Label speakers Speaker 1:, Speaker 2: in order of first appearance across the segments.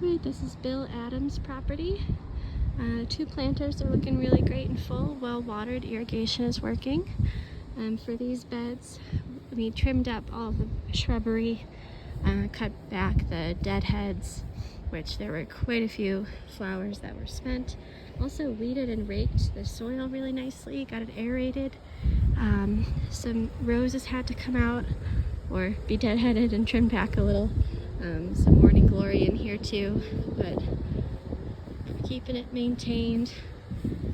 Speaker 1: Alright, this is Bill Adams' property. Two planters are looking really great and full, well watered, irrigation is working. For these beds, we trimmed up all the shrubbery, cut back the deadheads, which there were quite a few flowers that were spent. Also weeded and raked the soil really nicely, got it aerated. Some roses had to come out or be deadheaded and trimmed back a little. Some morning glory in here too, but keeping it maintained.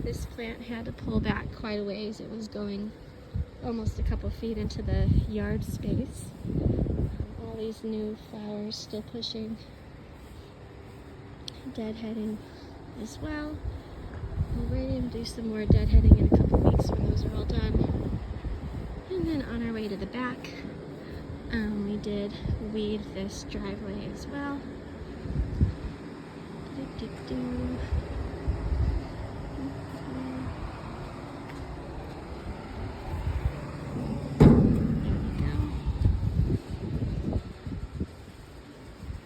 Speaker 1: This plant had to pull back quite a ways. It was going almost a couple feet into the yard space. All these new flowers still pushing, deadheading as well. We're ready to do some more deadheading in a couple weeks when those are all done. And then on our way to the back, we did weed this driveway as well. There we go.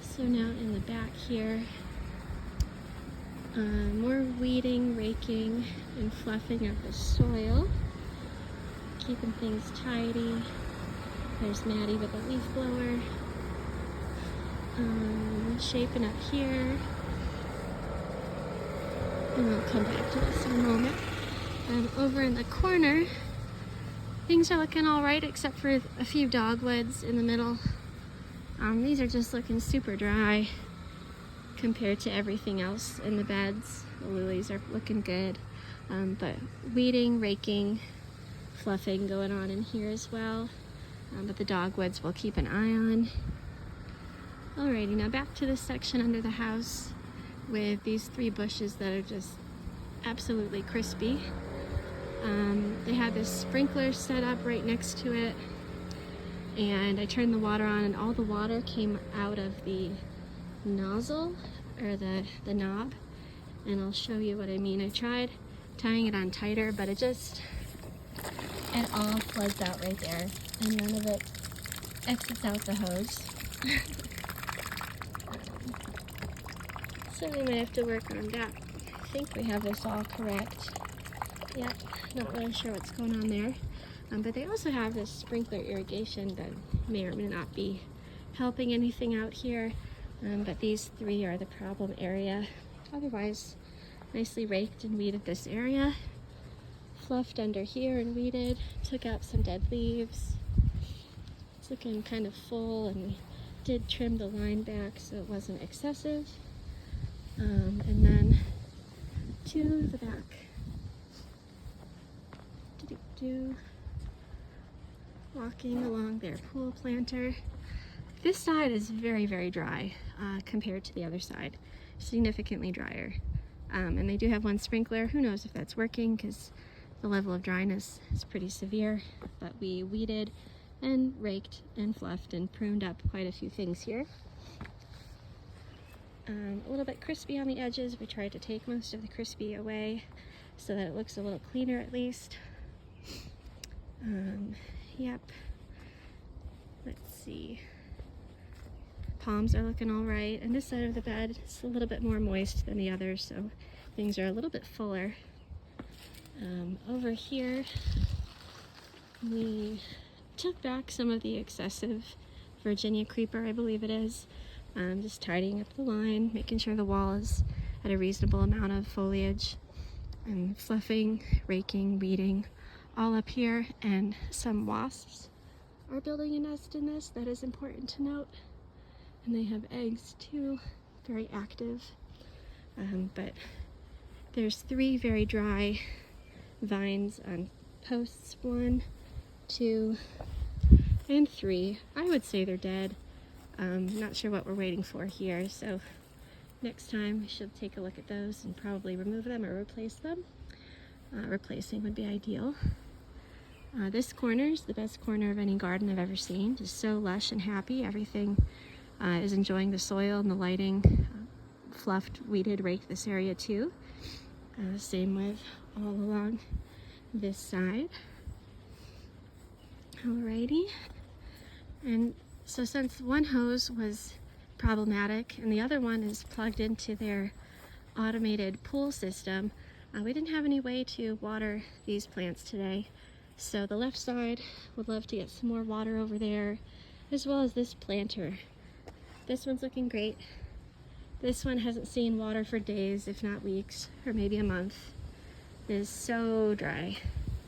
Speaker 1: So now in the back here, more weeding, raking, and fluffing of the soil, keeping things tidy. There's Maddie with a leaf blower. Shaping up here. And I'll come back to this in a moment. Over in the corner, things are looking all right except for a few dogwoods in the middle. These are just looking super dry compared to everything else in the beds. The lilies are looking good, but weeding, raking, fluffing going on in here as well. But the dogwoods we'll keep an eye on. Alrighty, now back to this section under the house with these three bushes that are just absolutely crispy. They had this sprinkler set up right next to it, and I turned the water on and all the water came out of the nozzle, or the knob, and I'll show you what I mean. I tried tying it on tighter, but it all floods out right there, and none of it exits out the hose. So we might have to work on that. I think we have this all correct. Yep, not really sure what's going on there. But they also have this sprinkler irrigation that may or may not be helping anything out here. But these three are the problem area. Otherwise, nicely raked and weeded this area. Fluffed under here and weeded. Took out some dead leaves. It's looking kind of full, and we did trim the line back so it wasn't excessive. And then to the back. Walking along their pool planter. This side is very, very dry compared to the other side. Significantly drier. And they do have one sprinkler. Who knows if that's working because the level of dryness is pretty severe. But we weeded and raked and fluffed and pruned up quite a few things here. A little bit crispy on the edges. We tried to take most of the crispy away so that it looks a little cleaner at least. Yep. Let's see. Palms are looking all right, and this side of the bed is a little bit more moist than the others, so things are a little bit fuller. Over here, we took back some of the excessive Virginia creeper, I believe it is. Just tidying up the line, making sure the wall is at a reasonable amount of foliage, and fluffing, raking, weeding, all up here. And some wasps are building a nest in this. That is important to note. And they have eggs too, very active. But there's three very dry vines on posts 1, 2, and 3. I would say they're dead. Not sure what we're waiting for here, so next time we should take a look at those and probably remove them or replace them. Replacing would be ideal. This corner is the best corner of any garden I've ever seen. Just so lush and happy. Everything is enjoying the soil and the lighting. Fluffed, weeded, raked this area too. Same with all along this side. Alrighty. And so since one hose was problematic, and the other one is plugged into their automated pool system. We didn't have any way to water these plants today, so the left side would love to get some more water over there, as well as this planter. This one's looking great. This one hasn't seen water for days, if not weeks, or maybe a month. It is so dry.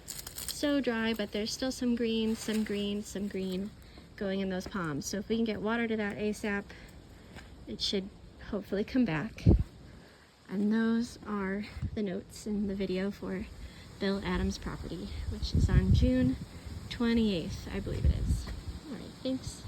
Speaker 1: So dry, but there's still some green, some green, some green going in those palms. So if we can get water to that ASAP, it should hopefully come back. And those are the notes in the video for Bill Adams' property, which is on June 28th, I believe it is. All right, thanks.